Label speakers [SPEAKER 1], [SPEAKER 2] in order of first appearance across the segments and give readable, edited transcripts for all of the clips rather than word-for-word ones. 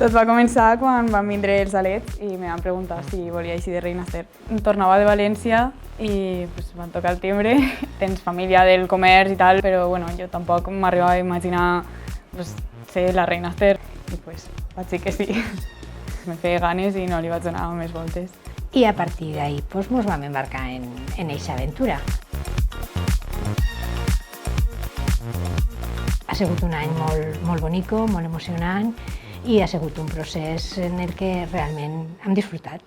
[SPEAKER 1] Tot va començar quan van vindre els Alets i me van preguntar si volia eixir de Reina Ester. Tornava de València i pues, van tocar el timbre. Tens família del comerç i tal, però bueno, jo tampoc m'arribava a imaginar pues, ser la Reina Ester. I pues, vaig dir que sí. Me feia ganes i no li vaig donar més voltes.
[SPEAKER 2] I a partir d'ahí pues, ens vam embarcar en eixa aventura. Ha sigut un any molt bonico, molt emocionant i ha sigut un procés en el que realment hem disfrutat.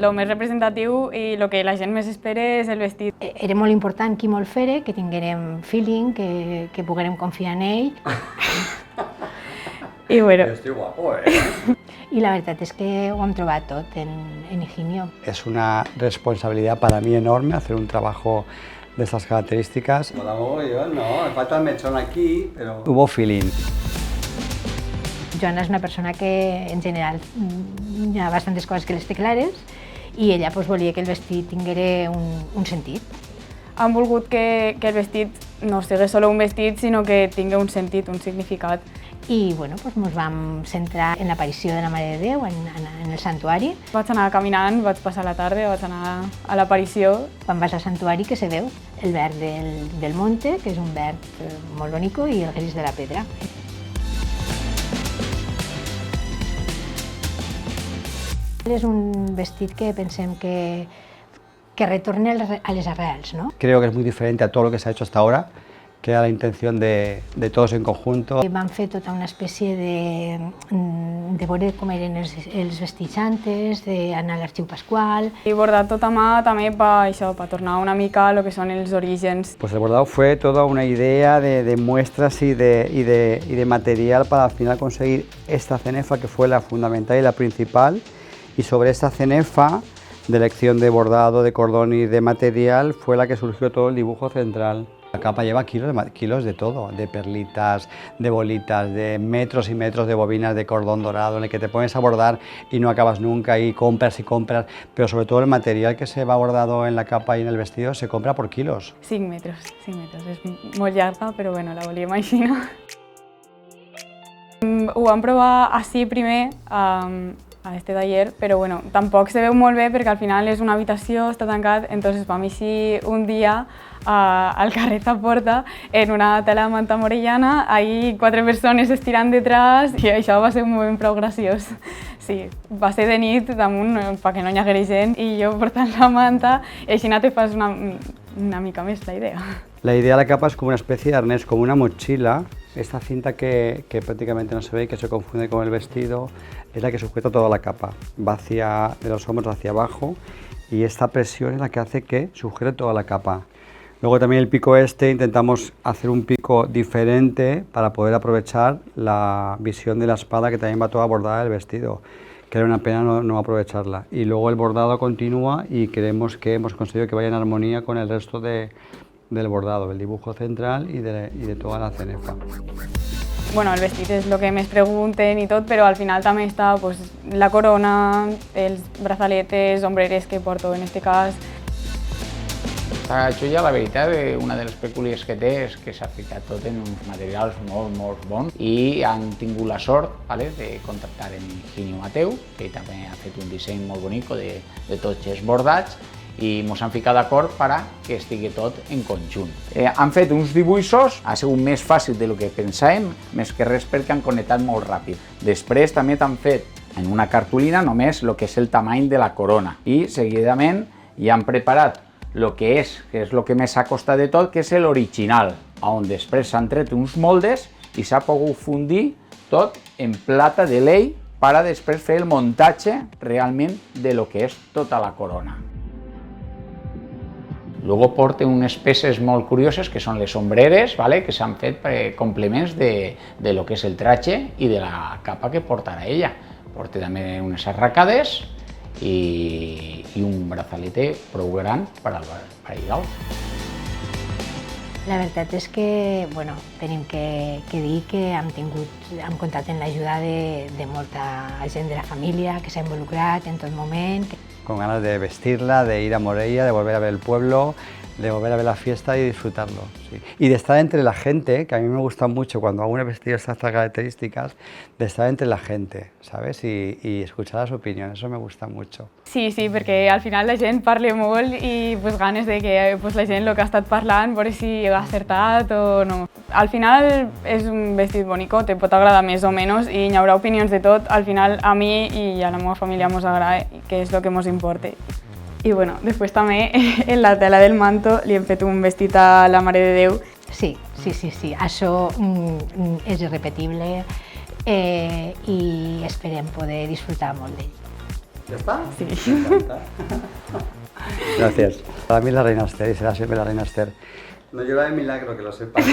[SPEAKER 1] El més representatiu i el que la gent més espera és el vestit.
[SPEAKER 2] Era molt important qui molt fere, que tinguérem feeling, que poguérem confiar en ell.
[SPEAKER 1] I bueno.
[SPEAKER 3] Estoy guapo, ¿eh?
[SPEAKER 2] Y la verdad es que lo han trobat tot en Higinio.
[SPEAKER 3] Es una responsabilidad para mí enorme hacer un trabajo de estas características. Mola mogollón, no, me falta el mechón aquí, pero... Hubo feeling.
[SPEAKER 2] Joana és una persona que, en general, hi ha bastantes coses que les té clares i ella pues, volia que el vestit tinguera un sentit.
[SPEAKER 1] Han volgut que el vestit no sigui solo un vestit, sinó que tingui un sentit, un significat.
[SPEAKER 2] I bueno, pues, ens vam centrar en l'aparició de la Mare de Déu, en el santuari.
[SPEAKER 1] Vaig anar caminant, vaig passar la tarda, vaig anar a l'aparició.
[SPEAKER 2] Quan vas al santuari, què se veu? El verd del monte, que és un verd molt bonico, i el gris de la pedra. És un vestit que pensem que retorna a les arrels, ¿no?
[SPEAKER 3] Creo que es muy diferente a todo lo que se ha hecho hasta ahora, que era la intención de todos en conjunto.
[SPEAKER 2] Vam fer tota una espècie de veure com eren els vestits antes, d'anar a l'Arxiu Pasqual.
[SPEAKER 1] I bordat tot a mà també per tornar una mica a lo que són els orígens.
[SPEAKER 3] Pues el bordado fue toda una idea de muestras y de material para al final conseguir esta cenefa que fue la fundamental y la principal. Y sobre esta cenefa de elección de bordado, de cordón y de material fue la que surgió todo el dibujo central. La capa lleva kilos de todo, de perlitas, de bolitas, de metros y metros de bobinas de cordón dorado en el que te pones a bordar y no acabas nunca y compras, pero sobre todo el material que se va bordado en la capa y en el vestido se compra por kilos.
[SPEAKER 1] 5 metres, és molt llarga, però bueno, la volíem així. Ho vam provar així primer, a este taller, però bueno, tampoc se veu molt bé perquè al final és una habitació, està tancat, entonces vam eixir un dia al carrer Porta en una tela de manta morellana, ahí 4 persones estirant detrás i això va ser un moment prou graciós. Sí, va ser de nit damunt perquè no hi hagués gent i jo portant la manta i així te fas una mica més la idea.
[SPEAKER 3] La idea de la capa es como una especie de arnés, como una mochila. Esta cinta que prácticamente no se ve y que se confunde con el vestido es la que sujeta toda la capa. Va de los hombros hacia abajo y esta presión es la que hace que sujete toda la capa. Luego también el pico intentamos hacer un pico diferente para poder aprovechar la visión de la espada que también va toda bordada del vestido, que era una pena no aprovecharla. Y luego el bordado continúa y creemos que hemos conseguido que vaya en armonía con el resto del bordado, del dibujo central y de toda la cenefa.
[SPEAKER 1] Bueno, el vestit és el que més pregunten i tot, però al final també està pues, la corona, els brazaletes, ombreres que porto en este cas.
[SPEAKER 4] Aquesta joia, la veritat, una de les peculiars que té és que s'ha ficat tot en uns materials molt bons i han tingut la sort de contactar amb Higinio Mateu, que també ha fet un disseny molt bonic de tots els bordats i ens han ficat d'acord perquè estigui tot en conjunt. Han fet uns dibuixos, ha sigut més fàcil del que pensàvem, més que res perquè han connectat molt ràpid. Després també t'han fet en una cartolina només el que és el tamany de la corona i seguidament ja han preparat el que és el que més s'ha costat de tot, que és l'original, on després s'han tret uns moldes i s'ha pogut fundir tot en plata de lei per a després fer el muntatge realment de lo que és tota la corona. Luego porta unes peces molt curioses que són les ombreres, que s'han fet complements de lo que és el traje i de la capa que portarà ella. Porta també unes arracades i un brazalete prou gran per al dalt.
[SPEAKER 2] La veritat és que tenim que dir que hem comptat amb l'ajuda de molta gent de la família que s'ha involucrat en tot moment.
[SPEAKER 3] Con ganas de vestirla, de ir a Morella, de volver a ver el pueblo, de volver a ver la fiesta y disfrutarlo. Sí. Y de estar entre la gente, que a mí me gusta mucho cuando hago un vestido de estas características, de estar entre la gente, ¿sabes? Y escuchar las opiniones, eso me gusta mucho.
[SPEAKER 1] Sí, sí, perquè al final la gent parla molt i pues, ganes de que pues, la gent el que ha estat parlant veure si ha acertat o no. Al final és un vestit bonico, te pot agradar més o menys i hi haurà opinions de tot. Al final a mi i a la meva família ens agrada, que és el que ens importa. I bueno, després també en la tela del manto li hem fet un vestit a la Mare de Déu.
[SPEAKER 2] Sí, això és irrepetible i esperem poder disfrutar molt d'ell.
[SPEAKER 3] ¿Ya está?
[SPEAKER 1] Sí.
[SPEAKER 3] Me encanta. Gracias. Para mí es la reina Esther y será siempre la reina Esther. No llora de milagro, que lo sepas.